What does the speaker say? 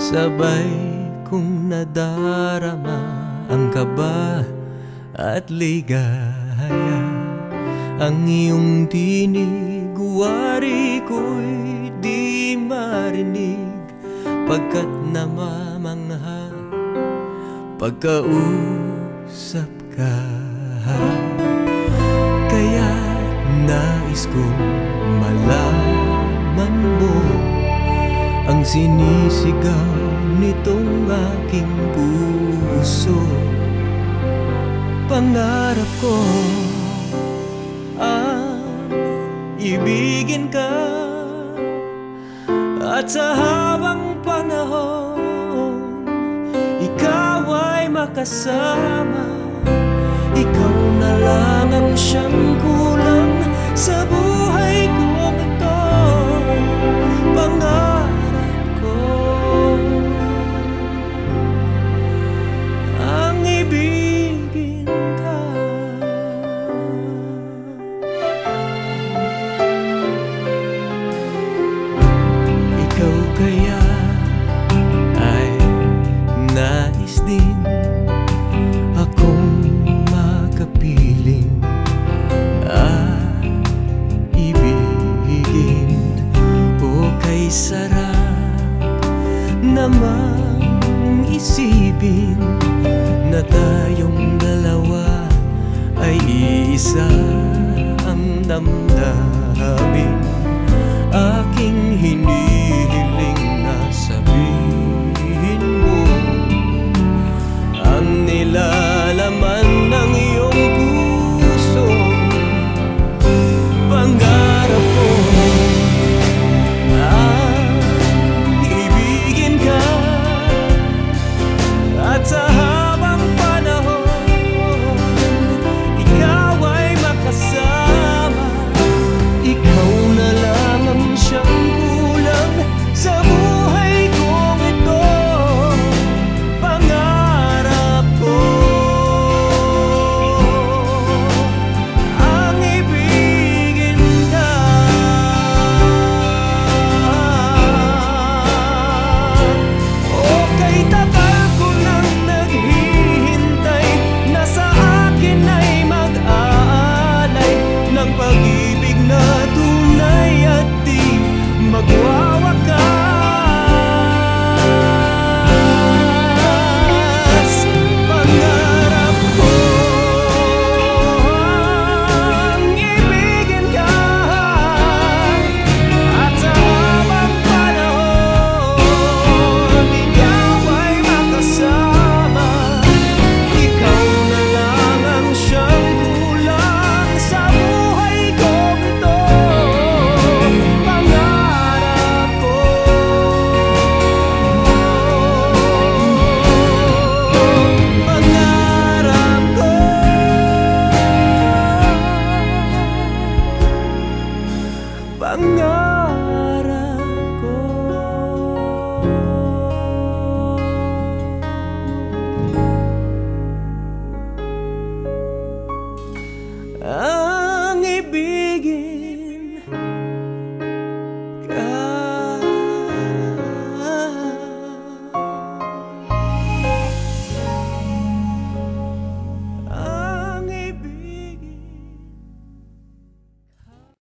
Sabay kong nadarama ang kaba at ligaya. Ang iyong tinig, wari ko'y di marinig, pagkat namamangha pagkausap ka. Kaya nais kong malaman mo ang sinisigaw nitong aking puso. Pangarap ko ang ibigin ka, at sa habang panahon ikaw ay makasama. Ikaw na lang ang siyang kulang sa buhay kong ito. Pangarap ko ang ibigin ka. Ikaw kaya ay nais din akong makapiling at ibigin, o kay sarap namang isipin na tayong dalawa ay iisa ang damdamin. Aking hinihiling na sabihin mo ang nila